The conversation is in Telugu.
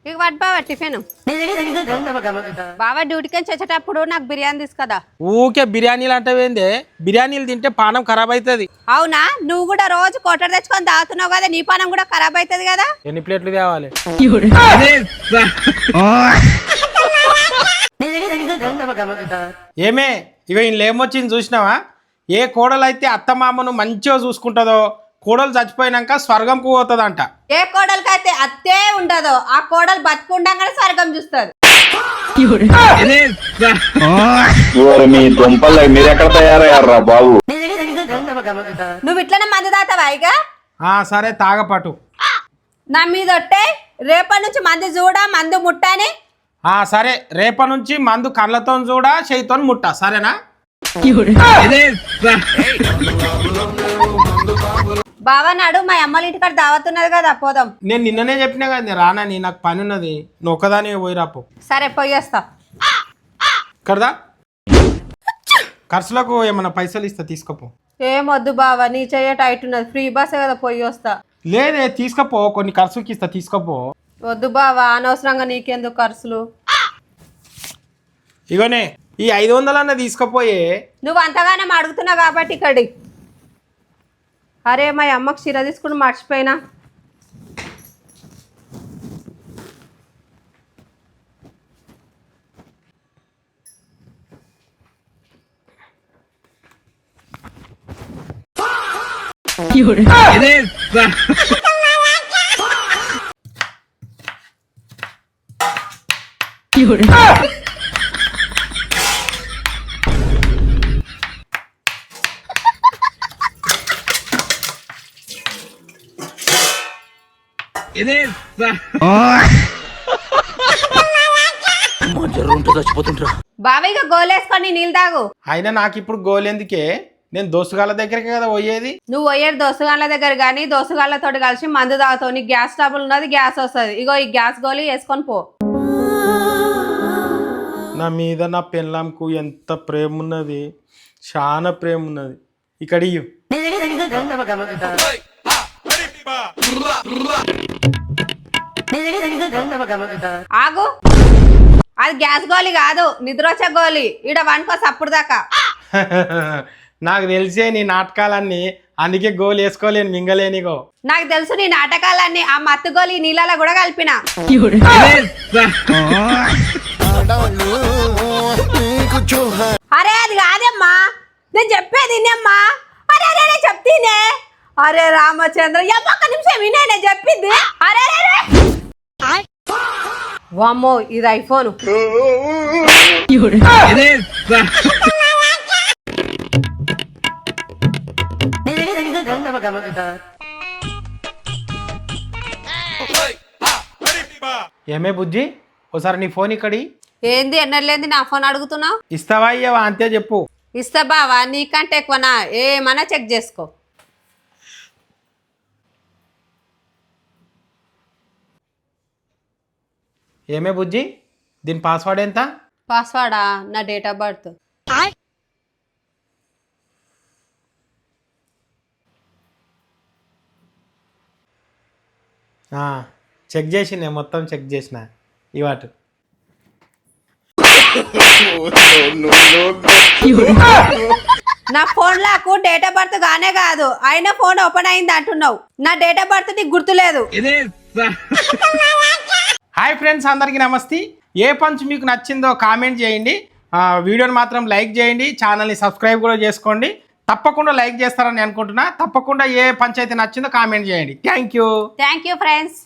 ఇక వాటి బావా టిఫిన్ బావా డ్యూటీకి వచ్చేటప్పుడు నాకు బిర్యానీ తీసుకదా. ఊకే బిర్యానీలు అంటావేందే? బిర్యానీలు తింటే పానం ఖరాబ్ అవుతుంది. అవునా, నువ్వు కూడా రోజు కోటర్ తెచ్చుకొని తాగుతున్నావు కదా, నీ పానం కూడా ఖరాబ్ అవుతుంది కదా. ఎన్ని ప్లేట్లు తేవాలి? ఏమే ఇక ఇంట్లో ఏమొచ్చింది చూసినావా? ఏ కోడలు అయితే అత్తమామను మంచిగా చూసుకుంటుందో కోడలు చచ్చిపోయినాక స్వర్గంకు పోతుందంట. ఏ కోడలికైతే అత్తే ఉండదో ఆ కోడలు బతుకుండగానే స్వర్గం చూస్తుంది. మీ దుంపలు మీరెక్కడ తయారయ్యారా బాబు? నువ్వు ఇట్లనే మందు తాతావా? ఇక సరే తాగపాటు. నా మీద ఒట్టే రేపటి నుంచి మందు చూడా మందు ముట్టని. సరే రేపటి నుంచి మందు కళ్ళతో చూడా చేయితో ముట్ట, సరేనా? బావా నాడు మా అమ్మల ఇంటికాడ దావతున్నది కదా, పోదాం. నేను నిన్ననే చెప్పినా కదా రానని, నాకు పని ఉన్నది. నువ్వు ఒకదాని పోయిరాపు. సరే పోయేస్తా. కడదా ఖర్చులకు ఏమన్నా పైసలు ఇస్తా, తీసుకోపో. ఏమొద్దు బావా, నీ చెయ్య టైట్ ఉన్నది, ఫ్రీ బస్ కదా, పోయి వస్తా. లేదే తీసుకోపో, కొన్ని ఖర్చుకి ఇస్తా, తీసుకోపో. వద్దు బావా, అనవసరంగా నీకెందుకు ఖర్చులు. ఇగోనే ఈ 500 అన్న తీసుకుపోయే. నువ్వు అంతగానే అడుగుతున్నావు కాబట్టి ఇక్కడి. అరే మా అమ్మకు చీర తీసుకుని మర్చిపోయినా. బావయ్య గోలేసుకొని నీళ్ళు తాగు. అయినా నాకు ఇప్పుడు గోలెందుకే? నేను దోసుగాళ్ళ దగ్గరికి కదా పోయేది. నువ్వు పోయేది దోసగాళ్ళ దగ్గర కానీ దోసగాళ్ళతో కలిసి మందు తాగుతావు. నీకు గ్యాస్ ట్రబుల్ ఉన్నది, గ్యాస్ వస్తుంది. ఇగో ఈ గ్యాస్ గోళీ వేసుకొని పో. నా మీద నా పెళ్ళాంకు ఎంత ప్రేమ ఉన్నది, చాలా ప్రేమ ఉన్నది. ఇక్కడ ఇయ్యు. ఆగు, అది గ్యాస్ గోళీ కాదు, నిద్ర వచ్చే గోళీ. ఈడ వన్కోసం అప్పుడు దాకా. నాకు తెలిసే నీ నాటకాలన్నీ, అందుకే గోలు వేసుకోలేను, మింగలేనిగో. నాకు తెలుసు నీ నాటకాలన్నీ. ఆ మత్తు గోళీ నీళ్ళలో కూడా కలిపిన. అరే అది కాదమ్మా, నేను చెప్పేది అమ్మా. అరే అరే నేను చెప్తీనే. అరే రామచంద్ర, ఒక్క నిమిషం వినే నేను చెప్పింది. అరే వామ్మో, ఇది ఐఫోన్. ఏమే బుజ్జి, ఒకసారి నీ ఫోన్ ఇక్కడి. ఏంది ఎన్నర్లేంది నా ఫోన్ అడుగుతున్నావు? ఇస్తావా ఇయ్యవా అంతే చెప్పు. ఇస్తా బావా, నీకంటే ఎక్కువనా? ఏమన్నా చెక్ చేసుకో. ఏమే బుజ్జి, దీని పాస్వర్డ్ ఎంత? పాస్వర్డా? నా డేట్ ఆఫ్ బర్త్. చెక్ చేసి నేను మొత్తం చెక్ చేసిన ఇవాటు. నా ఫోన్ లాకు డేట్ ఆఫ్ బర్త్ గానే కాదు, అయినా ఫోన్ ఓపెన్ అయింది అంటున్నావు. నా డేట్ ఆఫ్ బర్త్ నీకు గుర్తులేదు. హాయ్ ఫ్రెండ్స్, అందరికీ నమస్తే. ఏ పంచ్ మీకు నచ్చిందో కామెంట్ చేయండి. వీడియోని మాత్రం లైక్ చేయండి, ఛానల్ని సబ్స్క్రైబ్ కూడా చేసుకోండి. తప్పకుండా లైక్ చేస్తారని అనుకుంటున్నా. తప్పకుండా ఏ పంచ్ అయితే నచ్చిందో కామెంట్ చేయండి. Thank you friends.